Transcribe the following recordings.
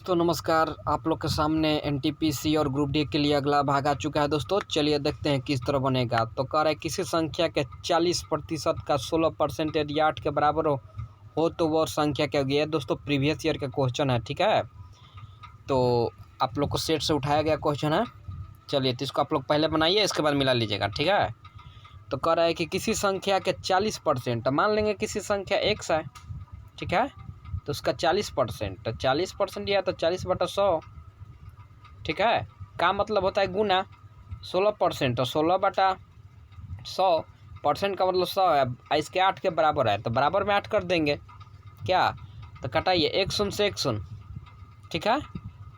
तो नमस्कार, आप लोग के सामने एनटीपीसी और ग्रुप डी के लिए अगला भाग आ चुका है दोस्तों। चलिए देखते हैं किस तरह बनेगा। तो कह रहा है किसी संख्या के 40% का 16% यदि 8 के बराबर हो तो वह संख्या क्या होगी। दोस्तों प्रीवियस ईयर का क्वेश्चन है, ठीक है। तो आप लोग को सेट से उठाया गया क्वेश्चन है। चलिए तो इसको आप लोग पहले बनाइए, इसके बाद मिला लीजिएगा, ठीक है। तो कह रहा है कि किसी संख्या के 40%, मान लेंगे किसी संख्या x है, ठीक है। तो उसका 40%, तो 40% दिया तो 40/100, ठीक है। का मतलब होता है गुना 16%, तो 16/100, % का मतलब 100 है। इसके 8 के बराबर है तो बराबर में 8 कर देंगे क्या। तो कटाइए 1 शून्य से 1 शून्य, ठीक है।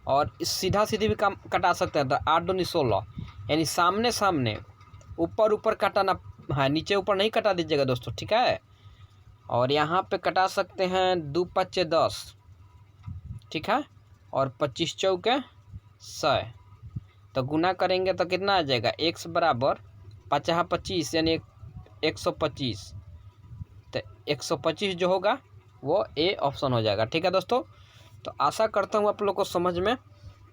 और इस सीधा सीधी भी काम कटा सकते हैं। तो 8 दूनी 16, यानी सामने सामने ऊपर ऊपर कटाना है, नीचे ऊपर नहीं कटा दीजिएगा दोस्तों, ठीक है। और यहाँ पे कटा सकते हैं 2 5 10, ठीक है। और 25 चौके 100, तो गुना करेंगे तो कितना आ जाएगा, x बराबर 50 25 यानी 125। तो 125 जो होगा वो ए ऑप्शन हो जाएगा, ठीक है दोस्तों। तो आशा करता हूँ आप लोग को समझ में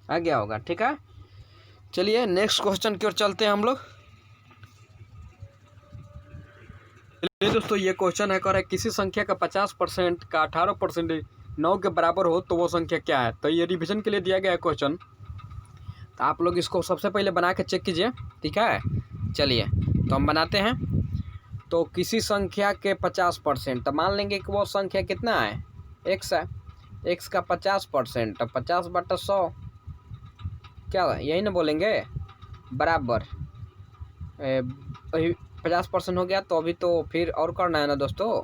आ गया होगा, ठीक है। चलिए नेक्स्ट क्वेश्चन की ओर चलते हैं हम लोग। चलिए दोस्तों, ये क्वेश्चन है, कर है किसी संख्या का 50% का 18% 9 के बराबर हो तो वो संख्या क्या है। तो ये रिवीजन के लिए दिया गया है क्वेश्चन। तो आप लोग इसको सबसे पहले बना के चेक कीजिए, ठीक है। चलिए तो हम बनाते हैं। तो किसी संख्या के 50%, तो मान लेंगे कि वो संख्या कितना है, x है। x का 50%, तो 50/100 क्या यही ना बोलेंगे, बराबर 50% हो गया। तो अभी तो फिर और करना है ना दोस्तों,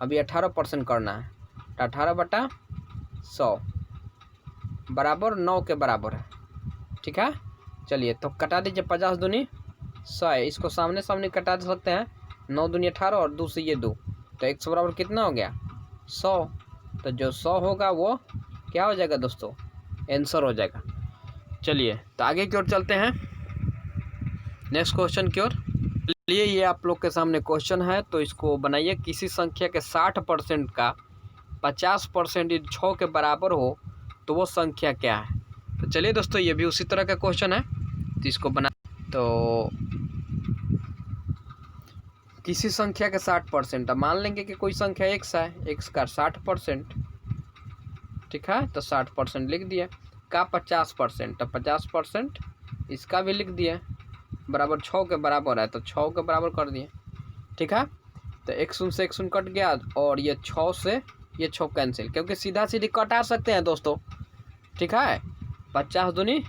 अभी 18% करना है। तो 18/100 बराबर 9 के बराबर है, ठीक है। चलिए तो कटा दीजिए, 50 दूनी 100 है, इसको सामने सामने कटा दे सकते हैं। 9 दूनी 18 और 2 से ये 2, तो 100 बराबर कितना हो गया, 100। तो जो 100 होगा वो क्या हो जाएगा दोस्तों, आंसर हो जाएगा। चलिए तो आगे की ओर चलते हैं, नेक्स्ट क्वेश्चन की ओर। चलिए ये आप लोग के सामने क्वेश्चन है, तो इसको बनाइए। किसी संख्या के 60% का 50% यदि 6 के बराबर हो तो वो संख्या क्या है। तो चलिए दोस्तों, ये भी उसी तरह का क्वेश्चन है, तो इसको बना। तो किसी संख्या के 60%, अब मान लेंगे कि कोई संख्या x है, x का 60%, ठीक है। तो 60% लिख दिया। का 50%, तो 50% इसका भी लिख दिया, बराबर 6 के बराबर है तो 6 के बराबर कर दिए, ठीक है। तो 1 शून्य से 1 शून्य कट गया, और ये 6 से ये 6 कैंसिल, क्योंकि सीधा सीधी कटा सकते हैं दोस्तों, ठीक है। 50 दूनी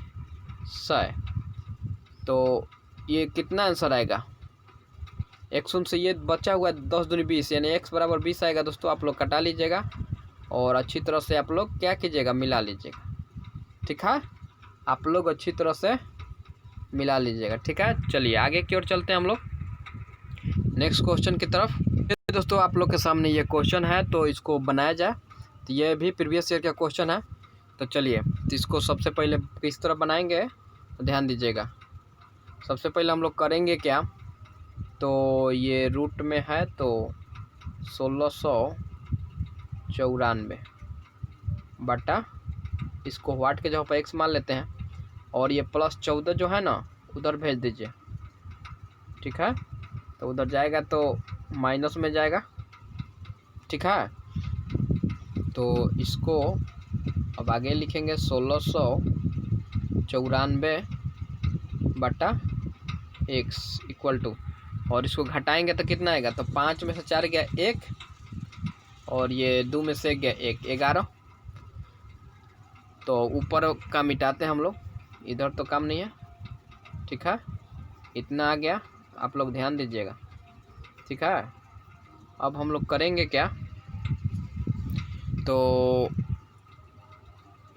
100, तो ये कितना आंसर आएगा, 1 शून्य से ये बचा हुआ 10 दूनी 20, यानी x बराबर 20 आएगा दोस्तों। आप लोग कटा लीजिएगा और अच्छी तरह से आप लोग क्या कीजिएगा, मिला लीजिएगा, ठीक है। आप लोग अच्छी तरह से मिला लीजिएगा, ठीक है। चलिए आगे की ओर चलते हैं हम लोग नेक्स्ट क्वेश्चन की तरफ। दोस्तों आप लोग के सामने ये क्वेश्चन है, तो इसको बनाया जाए। तो ये भी प्रीवियस ईयर का क्वेश्चन है। तो चलिए तो इसको सबसे पहले किस तरह बनाएंगे तो ध्यान दीजिएगा। सबसे पहले हम लोग करेंगे क्या, तो ये रूट में है तो 1694 बटा, इसको वाट के जगह पर x मान लेते हैं, और ये +14 जो है ना उधर भेज दीजिए, ठीक है। तो उधर जाएगा तो माइनस में जाएगा, ठीक है। तो इसको अब आगे लिखेंगे 1694 बटा x इक्वल टू, और इसको घटाएंगे तो कितना आएगा, तो 5 में से 4 गया 1, और ये 2 में से गया 1, 11। तो ऊपर का मिटाते हैं हम लोग, इधर तो काम नहीं है, ठीक है। इतना आ गया, आप लोग ध्यान दीजिएगा, ठीक है। अब हम लोग करेंगे क्या, तो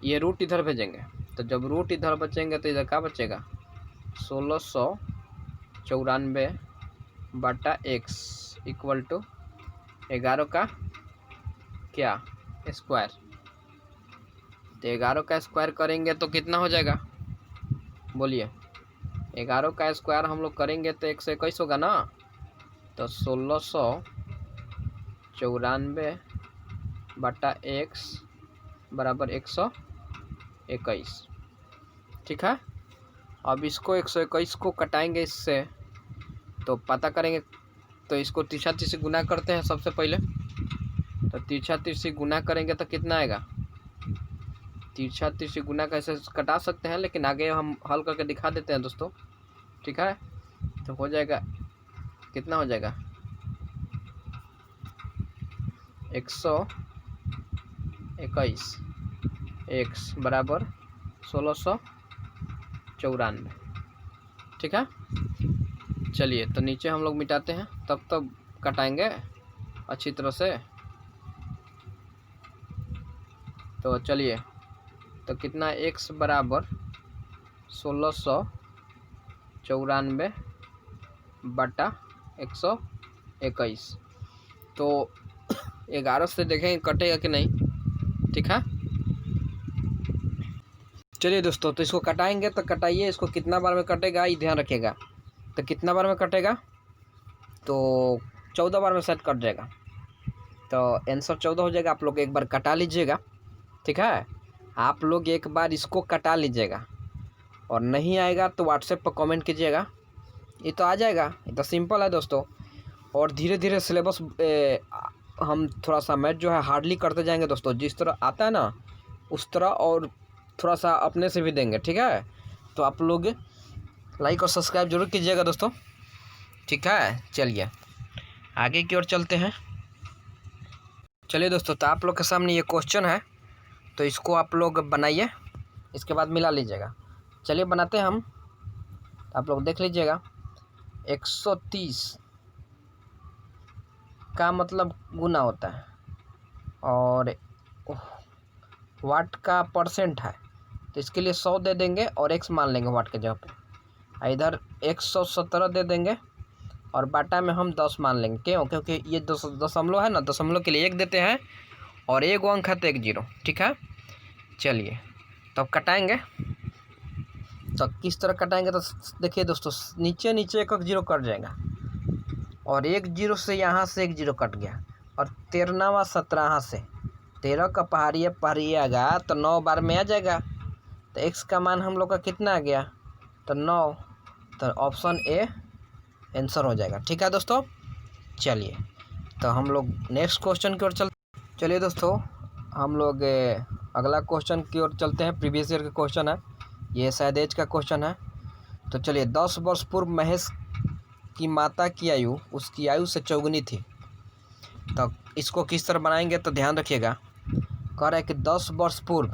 ये रूट इधर भेजेंगे। तो जब रूट इधर बचेंगे तो इधर क्या बचेगा, 1694 बटा x इक्वल टू 11 का क्या स्क्वायर। तो 11 का स्क्वायर करेंगे तो कितना हो जाएगा, बोलिए। 11 का स्क्वायर हम लोग करेंगे तो 121 होगा ना। तो 1694 बटा x बराबर 121, 121। ठीक है, अब इसको 121 को कटाएंगे इससे, तो पता करेंगे। तो इसको तिरछा तिरछी गुना करते हैं सबसे पहले। तो तिरछा तिरछी गुना करेंगे तो कितना आएगा? तिरछा तिरछी गुना कैसे कटा सकते हैं, लेकिन आगे हम हल करके दिखा देते हैं दोस्तों। ठीक है, तो हो जाएगा, कितना हो जाएगा? 121 x बराबर 1694। ठीक है, चलिए तो नीचे हम लोग मिटाते हैं, तब कटाएंगे अच्छी तरह से। तो चलिए, तो कितना x बराबर 1694 बटा 121। तो 11 से देखेंगे कटेगा कि नहीं। ठीक है, चलिए दोस्तों, तो इसको कटाएंगे तो कटाइए। इसको कितना बार में कटेगा ये ध्यान रखिएगा। तो कितना बार में कटेगा? तो 14 बार में शायद कट जाएगा। तो आंसर 14 हो जाएगा। आप लोग एक बार कटा लीजिएगा। ठीक है, आप लोग एक बार इसको कटा लीजिएगा, और नहीं आएगा तो व्हाट्सएप पर कमेंट कीजिएगा। ये तो आ जाएगा, ये तो सिंपल है दोस्तों। और धीरे धीरे सिलेबस हम थोड़ा सा मैथ जो है हार्डली करते जाएंगे दोस्तों। जिस तरह आता है ना उस तरह, और थोड़ा सा अपने से भी देंगे। ठीक है, तो आप लोग लाइक और सब्सक्राइब जरूर कीजिएगा दोस्तों। ठीक है, चलिए आगे की ओर चलते हैं। चलिए दोस्तों, तो आप लोग के सामने ये क्वेश्चन है, तो इसको आप लोग बनाइए, इसके बाद मिला लीजिएगा। चलिए बनाते हैं हम। तो आप लोग देख लीजिएगा, 130 का मतलब गुना होता है, और वाट का परसेंट है, तो इसके लिए 100 दे देंगे और x मान लेंगे वाट के जगह पे। इधर 117 दे देंगे और बाटा में हम 10 मान लेंगे। क्यों? क्योंकि ये दशमलव है ना, दशमलव के लिए 1 देते हैं, और 1 अंक है तो 1 0। ठीक है, चलिए तब कटाएंगे। तो किस तरह कटाएंगे? तो देखिए दोस्तों, नीचे नीचे 1 0 कट जाएगा, और 1 0 से यहाँ से 1 0 कट गया, और 13वां 17 से 13 का पहाड़ी आएगा तो 9 बार में आ जाएगा। तो x का मान हम लोग का कितना आ गया? तो 9। तो ऑप्शन ए आंसर हो जाएगा। ठीक है दोस्तों, चलिए तो हम लोग नेक्स्ट क्वेश्चन की ओर चलिए दोस्तों, हम लोग अगला क्वेश्चन की ओर चलते हैं। प्रीवियस ईयर का क्वेश्चन है, ये शायद एज का क्वेश्चन है। तो चलिए, 10 वर्ष पूर्व महेश की माता की आयु उसकी आयु से चौगुनी थी। तो इसको किस तरह बनाएंगे तो ध्यान रखिएगा। कह रहा है कि 10 वर्ष पूर्व,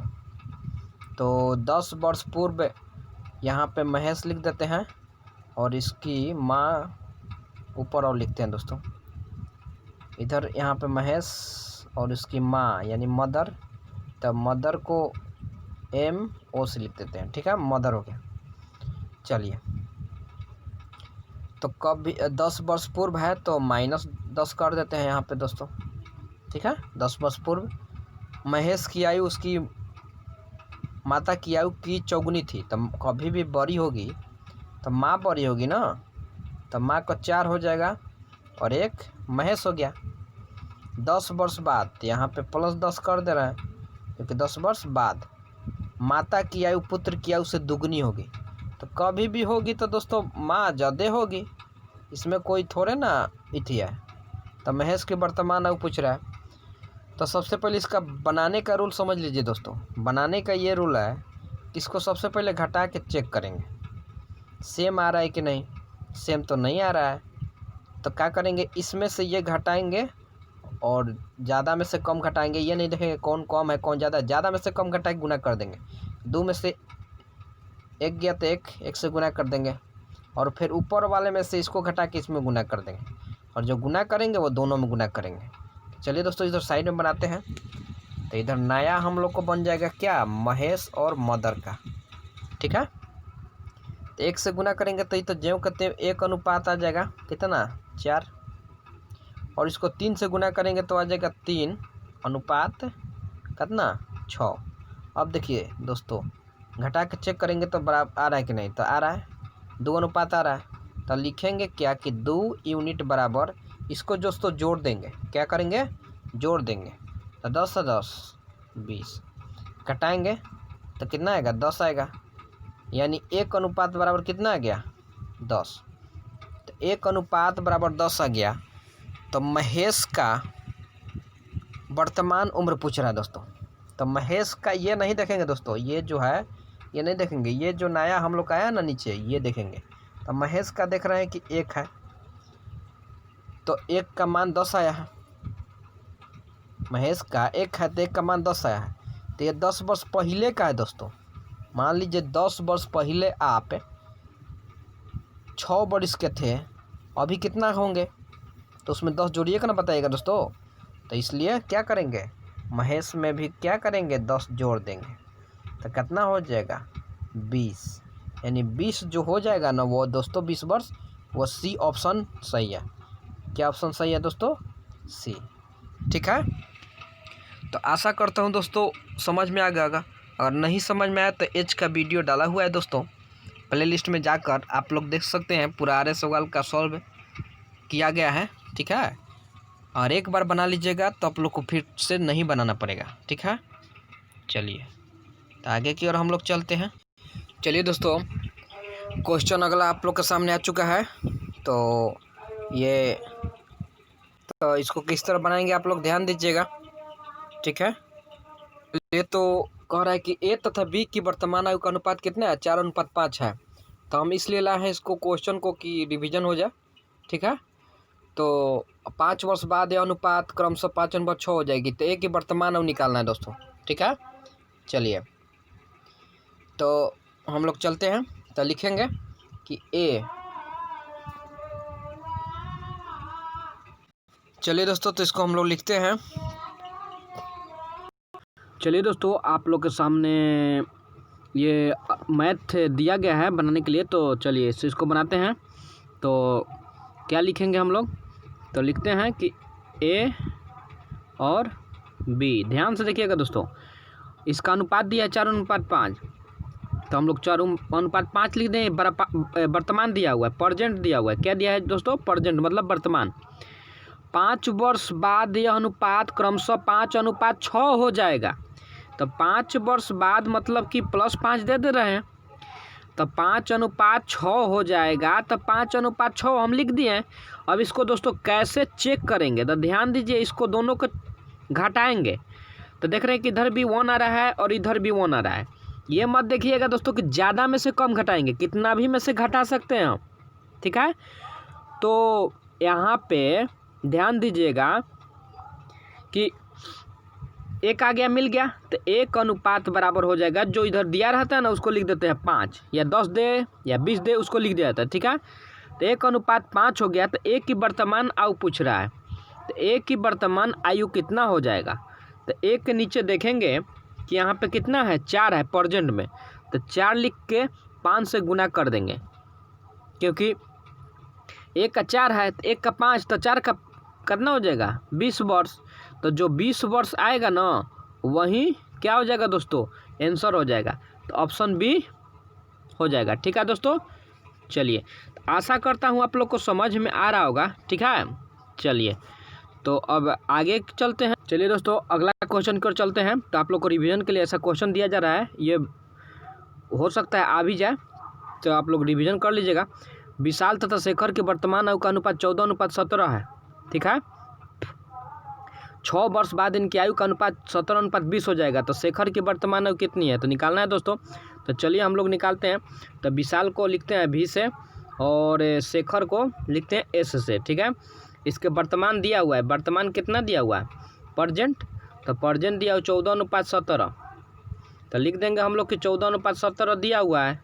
तो 10 वर्ष पूर्व यहाँ पे महेश लिख देते हैं, और इसकी माँ ऊपर और लिखते हैं दोस्तों। इधर यहाँ पे महेश और इसकी माँ यानी मदर, तो मदर को MO से लिख देते हैं। ठीक है, मदर हो गया। चलिए, तो कब भी 10 वर्ष पूर्व है तो -10 कर देते हैं यहाँ पे दोस्तों। ठीक है, 10 वर्ष पूर्व महेश की आयु उसकी माता की आयु की चौगुनी थी। तो कभी भी बड़ी होगी तो माँ बड़ी होगी ना, तो माँ का 4 हो जाएगा और 1 महेश हो गया। 10 वर्ष बाद यहाँ पे +10 कर दे रहे हैं, क्योंकि 10 वर्ष बाद माता की आयु पुत्र की आयु से दुगनी होगी। तो कभी भी होगी तो दोस्तों माँ ज़्यादा होगी, इसमें कोई थोड़े ना इथी है। तो महेश की वर्तमान आयु पूछ रहा है। तो सबसे पहले इसका बनाने का रूल समझ लीजिए दोस्तों। बनाने का ये रूल है, इसको सबसे पहले घटा के चेक करेंगे सेम आ रहा है कि नहीं। सेम तो नहीं आ रहा है, तो क्या करेंगे, इसमें से ये घटाएंगे और ज़्यादा में से कम घटाएंगे। ये नहीं देखेंगे कौन कम है कौन ज़्यादा, ज़्यादा में से कम घटा के गुना कर देंगे। 2 में से 1 गया तो 1 से गुना कर देंगे, और फिर ऊपर वाले में से इसको घटा के इसमें गुना कर देंगे, और जो गुना करेंगे वो दोनों में गुना करेंगे। चलिए दोस्तों, इधर साइड में बनाते हैं। तो इधर नया हम लोग को बन जाएगा क्या, महेश और मदर का। ठीक है, तो 1 से गुना करेंगे तो ये तो ज्यों कहते हैं 1 अनुपात आ जाएगा, कितना 4, और इसको 3 से गुना करेंगे तो आ जाएगा 3 अनुपात कितना 6। अब देखिए दोस्तों, घटा के चेक करेंगे तो बराबर आ रहा है कि नहीं, तो आ रहा है 2 अनुपात आ रहा है। तो लिखेंगे क्या कि 2 यूनिट बराबर, इसको दोस्तों जोड़ देंगे, क्या करेंगे जोड़ देंगे। तो 10 से 10 20, घटाएंगे तो कितना आएगा 10 आएगा, यानी 1 अनुपात बराबर कितना आ गया 10। तो 1 अनुपात बराबर 10 आ गया। तो महेश का वर्तमान उम्र पूछ रहा है दोस्तों। तो महेश का ये नहीं देखेंगे दोस्तों, ये जो है ये नहीं देखेंगे, ये जो नया हम लोग का आया ना नीचे ये देखेंगे। तो महेश का देख रहे हैं कि 1 है, तो 1 का मान 10 आया है। महेश का 1 है तो 1 का मान 10 आया है। तो ये 10 वर्ष पहले का है दोस्तों। मान लीजिए 10 वर्ष पहले आप 6 वर्ष के थे, अभी कितना होंगे, तो उसमें 10 जोड़िएगा ना, बताइएगा दोस्तों। तो इसलिए क्या करेंगे, महेश में भी क्या करेंगे 10 जोड़ देंगे, तो कितना हो जाएगा 20, यानी 20 जो हो जाएगा ना वो दोस्तों 20 वर्ष, वो सी ऑप्शन सही है। क्या ऑप्शन सही है दोस्तों, सी। ठीक है, तो आशा करता हूँ दोस्तों समझ में आ गया होगा। अगर नहीं समझ में आया तो एच का वीडियो डाला हुआ है दोस्तों, प्ले लिस्ट में जाकर आप लोग देख सकते हैं। पूरा आर्य सवाल का सॉल्व किया गया है। ठीक है, और एक बार बना लीजिएगा तो आप लोग को फिर से नहीं बनाना पड़ेगा। ठीक है, चलिए तो आगे की ओर हम लोग चलते हैं। चलिए दोस्तों, क्वेश्चन अगला आप लोग के सामने आ चुका है। तो इसको किस तरह बनाएंगे आप लोग ध्यान दीजिएगा। ठीक है, ये तो कह रहा है कि ए तथा बी की वर्तमान आयु का अनुपात कितना है, 4:5 है। तो हम इसलिए लाए हैं इसको क्वेश्चन को कि रिवीजन हो जाए। ठीक है, तो 5 वर्ष बाद यह अनुपात क्रमशः 5/6 हो जाएगी। तो ए की वर्तमान आयु निकालना है दोस्तों। ठीक है, चलिए तो हम लोग चलते हैं। तो लिखेंगे कि ए, चलिए दोस्तों तो इसको हम लोग लिखते हैं। चलिए दोस्तों, आप लोग के सामने ये मैथ दिया गया है बनाने के लिए। तो चलिए इसको बनाते हैं। तो क्या लिखेंगे हम लोग, तो लिखते हैं कि ए और बी, ध्यान से देखिएगा दोस्तों। इसका अनुपात दिया है 4:5, तो हम लोग 4:5 लिख दें। वर्तमान दिया हुआ है, प्रेजेंट दिया हुआ है। क्या दिया है दोस्तों, प्रेजेंट मतलब वर्तमान। 5 वर्ष बाद यह अनुपात क्रमशः 5:6 हो जाएगा। तो 5 वर्ष बाद मतलब कि +5 दे रहे हैं, तो 5:6 हो जाएगा। तो 5:6 हम लिख दिए। अब इसको दोस्तों कैसे चेक करेंगे, तो ध्यान दीजिए, इसको दोनों को घटाएंगे। तो देख रहे हैं कि इधर भी 1 आ रहा है और इधर भी 1 आ रहा है। ये मत देखिएगा दोस्तों कि ज़्यादा में से कम घटाएंगे, कितना भी में से घटा सकते हैं हम। ठीक है, तो यहाँ पे ध्यान दीजिएगा कि 1 आ गया, मिल गया। तो 1 अनुपात बराबर हो जाएगा, जो इधर दिया रहता है ना उसको लिख देते हैं 5, या 10 दे या 20 दे उसको लिख दिया जाता है। ठीक है, तो 1:5 हो गया। तो 1 की वर्तमान आयु पूछ रहा है, तो 1 की वर्तमान आयु कितना हो जाएगा। तो 1 के नीचे देखेंगे कि यहाँ पे कितना है, 4 है प्रेजेंट में। तो 4 लिख के 5 से गुना कर देंगे, क्योंकि 1 का 4 है तो 1 का 5, तो 4 का कितना हो जाएगा 20 वर्ष। तो जो 20 वर्ष आएगा ना वही क्या हो जाएगा दोस्तों, आंसर हो जाएगा। तो ऑप्शन बी हो जाएगा। ठीक है दोस्तों, चलिए तो आशा करता हूँ आप लोग को समझ में आ रहा होगा। ठीक है, चलिए तो अब आगे चलते हैं। चलिए दोस्तों, अगला क्वेश्चन की ओर चलते हैं। तो आप लोग को रिवीजन के लिए ऐसा क्वेश्चन दिया जा रहा है, ये हो सकता है आ भी जाए, तो आप लोग रिवीजन कर लीजिएगा। विशाल तथा शेखर के वर्तमान आयु का अनुपात 14:17 है। ठीक है, 6 वर्ष बाद इनकी आयु का अनुपात 17:20 हो जाएगा। तो शेखर की वर्तमान आयु कितनी है, तो निकालना है दोस्तों। तो चलिए हम लोग निकालते हैं। तो विशाल को लिखते हैं भी से और शेखर को लिखते हैं एस से। ठीक है, इसके वर्तमान दिया हुआ है, वर्तमान कितना दिया हुआ है, प्रेजेंट। तो प्रेजेंट दिया हुआ 14:17, तो लिख देंगे हम लोग कि 14:17 दिया हुआ है।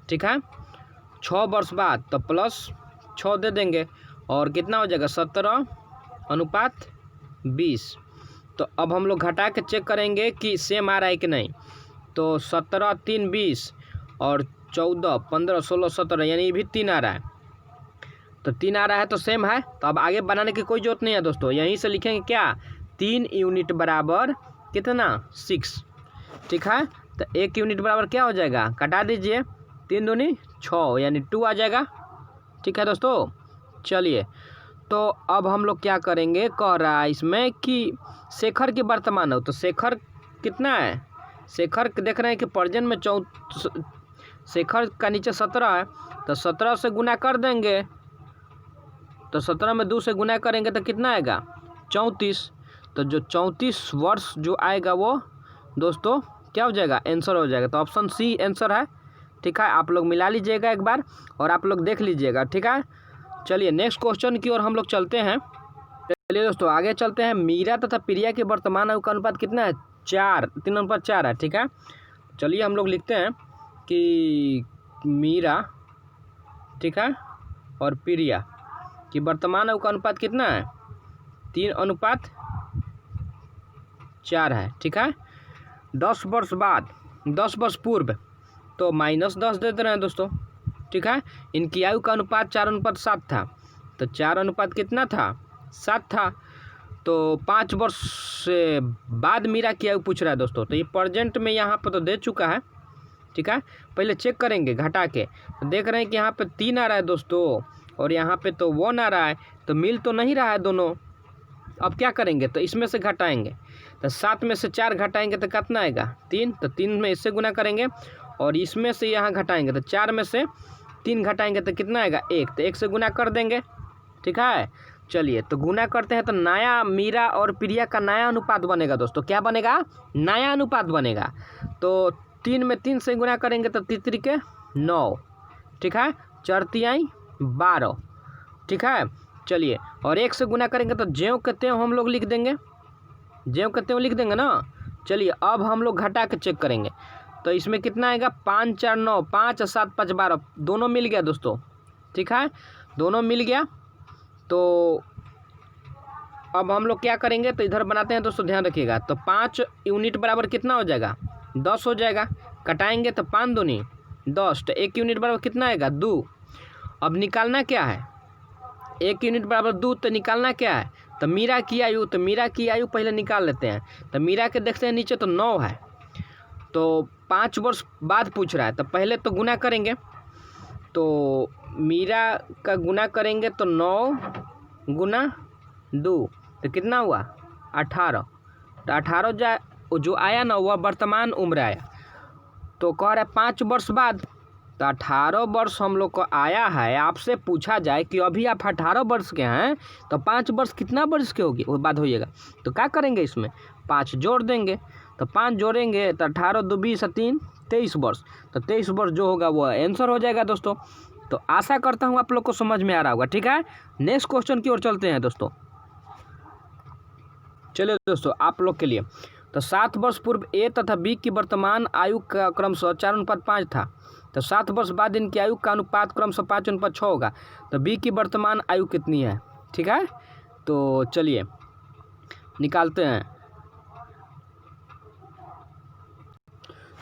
ठीक है, 6 वर्ष बाद तो +6 दे देंगे और कितना हो जाएगा 17:20। तो अब हम लोग घटा के चेक करेंगे कि सेम आ रहा है कि नहीं। तो 17 3 20 और 14 15 16 17, यानी ये भी 3 आ रहा है। तो 3 आ रहा है तो सेम है। तो अब आगे बनाने की कोई जरूरत नहीं है दोस्तों, यहीं से लिखेंगे क्या, 3 यूनिट बराबर कितना 6। ठीक है, तो 1 यूनिट बराबर क्या हो जाएगा, कटा दीजिए, 3 दूनी 6 यानी 2 आ जाएगा। ठीक है दोस्तों, चलिए तो अब हम लोग क्या करेंगे, कह रहा है इसमें कि शेखर की वर्तमान हो। तो शेखर कितना है, शेखर देख रहे हैं कि प्रेजेंट में शेखर का नीचे 17 है, तो 17 से गुना कर देंगे, तो 17 में 2 से गुना करेंगे तो कितना आएगा 34। तो जो 34 वर्ष जो आएगा वो दोस्तों क्या हो जाएगा, आंसर हो जाएगा। तो ऑप्शन सी आंसर है, ठीक है। आप लोग मिला लीजिएगा एक बार और आप लोग देख लीजिएगा, ठीक है। चलिए नेक्स्ट क्वेश्चन की ओर हम लोग चलते हैं। चलिए दोस्तों आगे चलते हैं। मीरा तथा प्रिया के वर्तमान आयु का अनुपात कितना है, 3:4 है, ठीक है। चलिए हम लोग लिखते हैं कि मीरा, ठीक है, और प्रिया की वर्तमान आयु का अनुपात कितना है, 3:4 है, ठीक है। 10 वर्ष बाद, 10 वर्ष पूर्व तो -10 दे रहे हैं दोस्तों, ठीक है। इनकी आयु का अनुपात 4:7 था, तो 4 कितना था, 7 था। तो 5 वर्ष से बाद मीरा की आयु पूछ रहा है दोस्तों, तो ये प्रेजेंट में यहाँ पर तो दे चुका है, ठीक है। पहले चेक करेंगे घटा के, तो देख रहे हैं कि यहाँ पे 3 आ रहा है दोस्तों और यहाँ पे तो 1 आ रहा है, तो मिल तो नहीं रहा है दोनों। अब क्या करेंगे, तो इसमें से घटाएंगे, तो 7 में से 4 घटाएंगे तो कितना आएगा 3, तो 3 में इससे गुना करेंगे और इसमें से यहाँ घटाएंगे, तो 4 में से 3 घटाएंगे तो कितना आएगा 1, तो 1 से गुना कर देंगे, ठीक है। चलिए तो गुना करते हैं, तो नया मीरा और प्रिया का नया अनुपात बनेगा दोस्तों, क्या बनेगा, नया अनुपात बनेगा। तो 3 में 3 से गुना करेंगे तो 3 के 9, ठीक है, 4 तिहाई 12, ठीक है। चलिए और 1 से गुना करेंगे तो ज्यों के त्यों हम लोग लिख देंगे, ज्यों के त्यों लिख देंगे ना। चलिए अब हम लोग घटा के चेक करेंगे, तो इसमें कितना आएगा 5 4 9, 5 7 5 12, दोनों मिल गया दोस्तों, ठीक है, दोनों मिल गया। तो अब हम लोग क्या करेंगे, तो इधर बनाते हैं दोस्तों, ध्यान रखिएगा। तो 5 यूनिट बराबर कितना हो जाएगा, 10 हो जाएगा। कटाएंगे तो 5 दूनी 10, तो 1 यूनिट बराबर कितना आएगा 2। अब निकालना क्या है, 1 यूनिट बराबर 2, तो निकालना क्या है, तो मीरा की आयु, तो मीरा की आयु पहले निकाल लेते हैं। तो मीरा के देखते हैं नीचे तो 9 है, तो 5 वर्ष बाद पूछ रहा है, तो पहले तो गुना करेंगे। तो मीरा का गुना करेंगे तो 9 गुना 2, तो कितना हुआ 18, तो 18 जो आया ना वह वर्तमान उम्र आया। तो कह रहा है 5 वर्ष बाद, तो 18 वर्ष हम लोग को आया है। आपसे पूछा जाए कि अभी आप 18 वर्ष के हैं, तो 5 वर्ष कितना वर्ष के होगी वो बात होइएगा। तो क्या करेंगे, इसमें 5 जोड़ देंगे, तो 5 जोड़ेंगे तो 18 2 20 3 23 वर्ष, तो 23 वर्ष जो होगा वो आंसर हो जाएगा दोस्तों। तो आशा करता हूँ आप लोग को समझ में आ रहा होगा, ठीक है। नेक्स्ट क्वेश्चन की ओर चलते हैं दोस्तों। चलिए दोस्तों आप लोग के लिए, तो 7 वर्ष पूर्व ए तथा बी की वर्तमान आयु का क्रमशः 4:5 था, तो 7 वर्ष बाद इनकी आयु का अनुपात क्रमशः 5:6 होगा। तो बी की वर्तमान आयु कितनी है, ठीक है। तो चलिए निकालते हैं।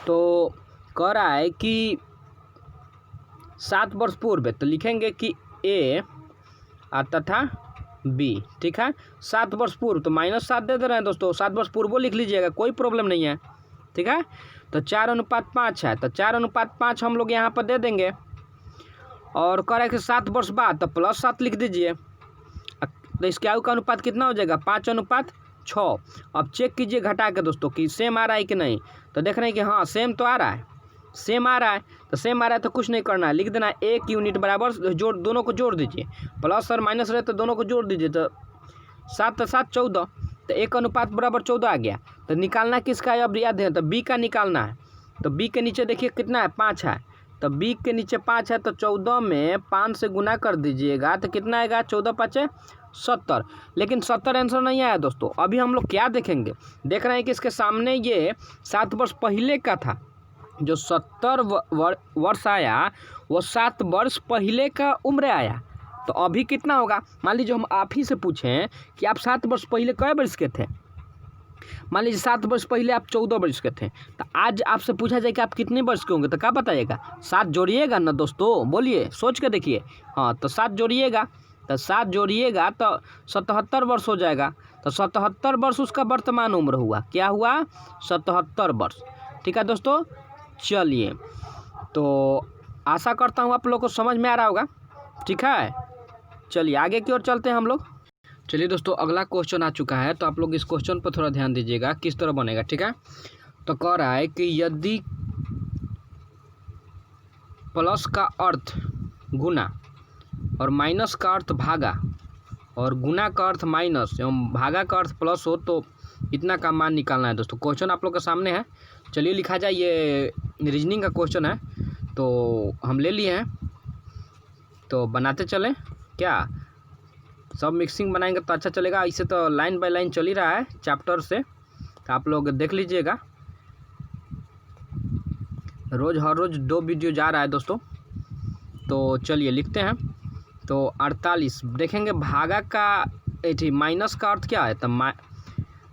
तो कह रहा है कि 7 वर्ष पूर्व, तो लिखेंगे कि ए तथा बी, ठीक है। 7 वर्ष पूर्व तो -7 दे रहे हैं दोस्तों, 7 वर्ष पूर्व लिख लीजिएगा, कोई प्रॉब्लम नहीं है, ठीक है। तो 4:5 है, तो 4:5 हम लोग यहाँ पर दे देंगे। और कह रहा है कि 7 वर्ष बाद, तो +7 लिख दीजिए। तो इसके आयु का अनुपात कितना हो जाएगा 5:6। अब चेक कीजिए घटा के दोस्तों कि सेम आ रहा है कि नहीं। तो देख रहे हैं कि हाँ सेम तो आ रहा है, सेम आ रहा है। तो सेम आ रहा है तो कुछ नहीं करना है, लिख देना 1 यूनिट बराबर जोड़, दोनों को जोड़ दीजिए, प्लस और माइनस रहे तो दोनों को जोड़ दीजिए। तो 7 तो 7 14, तो 1:14 आ गया। तो निकालना किसका है अब याद है, तो बी का निकालना है। तो बी के नीचे देखिए कितना है 5 है, तो बी के नीचे 5 है, तो 14 में 5 से गुना कर दीजिएगा तो कितना आएगा 14 5 70। लेकिन 70 आंसर नहीं आया दोस्तों। अभी हम लोग क्या देखेंगे, देख रहे हैं कि इसके सामने ये 7 वर्ष पहले का था, जो 70 वर्ष आया वो 7 वर्ष पहले का उम्र आया। तो अभी कितना होगा, मान लीजिए हम आप ही से पूछें कि आप 7 वर्ष पहले कै वर्ष के थे। मान लीजिए 7 वर्ष पहले आप 14 वर्ष के थे, तो आज आपसे पूछा जाए कि आप कितने वर्ष के होंगे, तो क्या बताइएगा, 7 जोड़िएगा ना दोस्तों, बोलिए सोच के देखिए। हाँ तो 7 जोड़िएगा, तो 7 जोड़िएगा तो 77 वर्ष हो जाएगा। तो 77 वर्ष उसका वर्तमान उम्र हुआ, क्या हुआ 77 वर्ष, ठीक है दोस्तों। चलिए तो आशा करता हूँ आप लोग को समझ में आ रहा होगा, ठीक है। चलिए आगे की ओर चलते हैं हम लोग। चलिए दोस्तों अगला क्वेश्चन आ चुका है, तो आप लोग इस क्वेश्चन पर थोड़ा ध्यान दीजिएगा किस तरह बनेगा, ठीक है। तो कह रहा है कि यदि प्लस का अर्थ गुना और माइनस का अर्थ भागा और गुना का अर्थ माइनस एवं भागा का अर्थ प्लस हो तो इतना का मान निकालना है दोस्तों। क्वेश्चन आप लोग के सामने है, चलिए लिखा जाए। ये रीजनिंग का क्वेश्चन है तो हम ले लिए हैं, तो बनाते चलें। क्या सब मिक्सिंग बनाएंगे तो अच्छा चलेगा। इसे तो लाइन बाय लाइन चल ही रहा है चैप्टर से, तो आप लोग देख लीजिएगा। हर रोज़ 2 वीडियो जा रहा है दोस्तों। तो चलिए लिखते हैं। तो 48 देखेंगे, भागा का माइनस का अर्थ क्या है, तो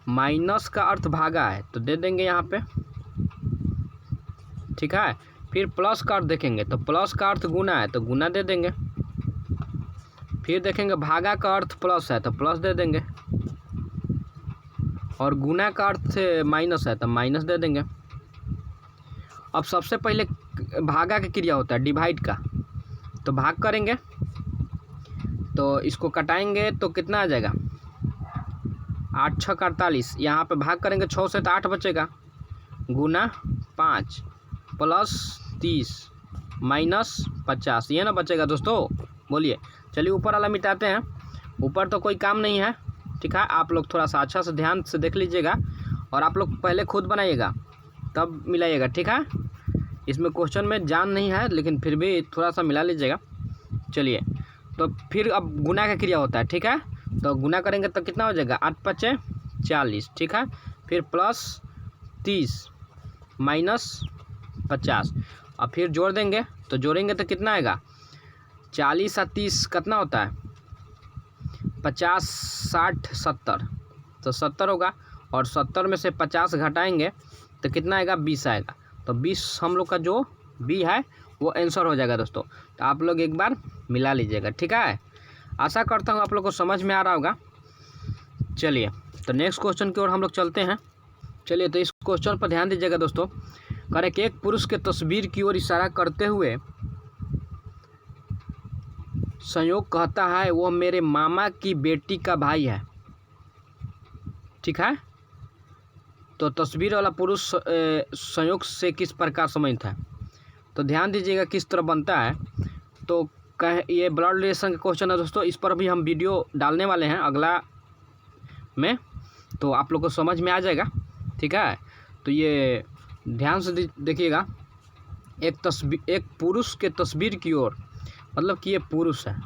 माइनस का अर्थ भागा है तो दे देंगे यहाँ पे, ठीक है। फिर प्लस का अर्थ देखेंगे तो प्लस का अर्थ गुना है तो गुना दे देंगे। फिर देखेंगे भागा का अर्थ प्लस है तो प्लस दे देंगे, और गुना का अर्थ माइनस है तो माइनस दे देंगे। अब सबसे पहले भागा की क्रिया होता है डिवाइड का, तो भाग करेंगे तो इसको कटाएंगे तो कितना आ जाएगा, 8 6 48। यहाँ पे भाग करेंगे 6 से तो 8 बचेगा, गुना 5 प्लस 30 माइनस 50, ये ना बचेगा दोस्तों। बोलिए, चलिए ऊपर वाला मिटाते हैं। ऊपर तो कोई काम नहीं है, ठीक है। आप लोग थोड़ा सा अच्छा से ध्यान से देख लीजिएगा, और आप लोग पहले खुद बनाइएगा तब मिलाइएगा, ठीक है। इसमें क्वेश्चन में जान नहीं है लेकिन फिर भी थोड़ा सा मिला लीजिएगा। चलिए, तो फिर अब गुना का क्रिया होता है, ठीक है। तो गुना करेंगे तो कितना हो जाएगा, 8 5 40, ठीक है। फिर प्लस 30 माइनस 50, और फिर जोड़ देंगे तो जोड़ेंगे तो कितना आएगा, 40 और 30 कितना होता है, 50 60 70, तो 70 होगा। और 70 में से 50 घटाएंगे तो कितना आएगा, 20 आएगा। तो 20 हम लोग का जो बी है वो आंसर हो जाएगा दोस्तों। तो आप लोग एक बार मिला लीजिएगा, ठीक है। आशा करता हूँ आप लोग को समझ में आ रहा होगा। चलिए, तो नेक्स्ट क्वेश्चन की ओर हम लोग चलते हैं। चलिए, तो इस क्वेश्चन पर ध्यान दीजिएगा दोस्तों। कह रहे कि एक पुरुष के तस्वीर की ओर इशारा करते हुए संयोग कहता है वो मेरे मामा की बेटी का भाई है, ठीक है। तो तस्वीर वाला पुरुष संयोग से किस प्रकार संबंधित है, तो ध्यान दीजिएगा किस तरह बनता है। तो ये ब्लड रिलेशन का क्वेश्चन है दोस्तों। इस पर भी हम वीडियो डालने वाले हैं अगला में, तो आप लोग को समझ में आ जाएगा, ठीक है। तो ये ध्यान से देखिएगा। एक पुरुष के तस्वीर की ओर, मतलब कि ये पुरुष है,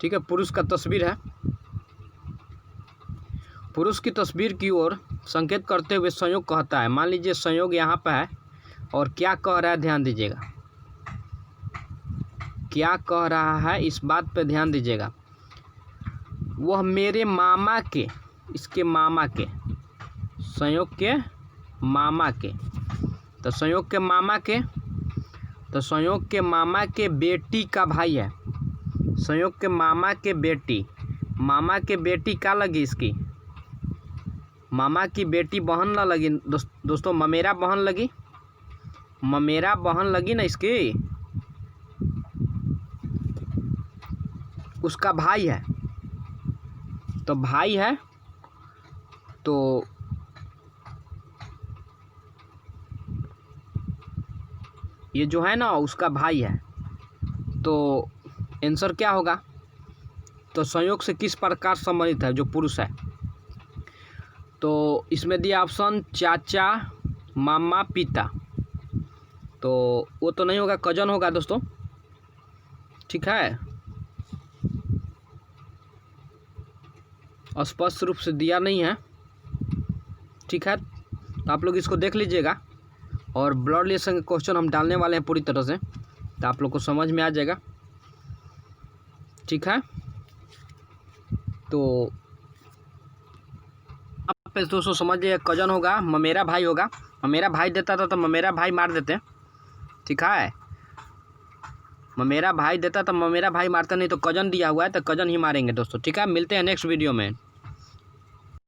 ठीक है। पुरुष का तस्वीर है, पुरुष की तस्वीर की ओर संकेत करते हुए संयोग कहता है। मान लीजिए संयोग यहाँ पे है, और क्या कह रहा है ध्यान दीजिएगा, क्या कह रहा है इस बात पे ध्यान दीजिएगा। वह मेरे मामा के, इसके मामा के, संयोग के मामा के, तो संयोग के मामा के, तो संयोग के मामा के बेटी का भाई है। संयोग के मामा के बेटी, मामा के बेटी क्या लगी इसकी, मामा की बेटी बहन ना लगी दोस्तों, ममेरा बहन लगी, ममेरा बहन लगी ना इसकी, उसका भाई है। तो भाई है तो ये जो है ना उसका भाई है, तो आंसर क्या होगा, तो संयोग से किस प्रकार संबंधित है जो पुरुष है। तो इसमें दिया ऑप्शन चाचा मामा पिता, तो वो तो नहीं होगा, कजन होगा दोस्तों, ठीक है। स्पष्ट रूप से दिया नहीं है, ठीक है। तो आप लोग इसको देख लीजिएगा, और ब्लड रिलेशन के क्वेश्चन हम डालने वाले हैं पूरी तरह से, तो आप लोग को समझ में आ जाएगा, ठीक है। तो आप दोस्तों समझ लीजिए, कजन होगा, ममेरा भाई होगा। ममेरा भाई देता था तो ममेरा भाई मार देते, ठीक है। ममेरा भाई देता तो ममेरा भाई मारता, नहीं तो कजन दिया हुआ है तो कजन ही मारेंगे दोस्तों, ठीक है। मिलते हैं नेक्स्ट वीडियो में।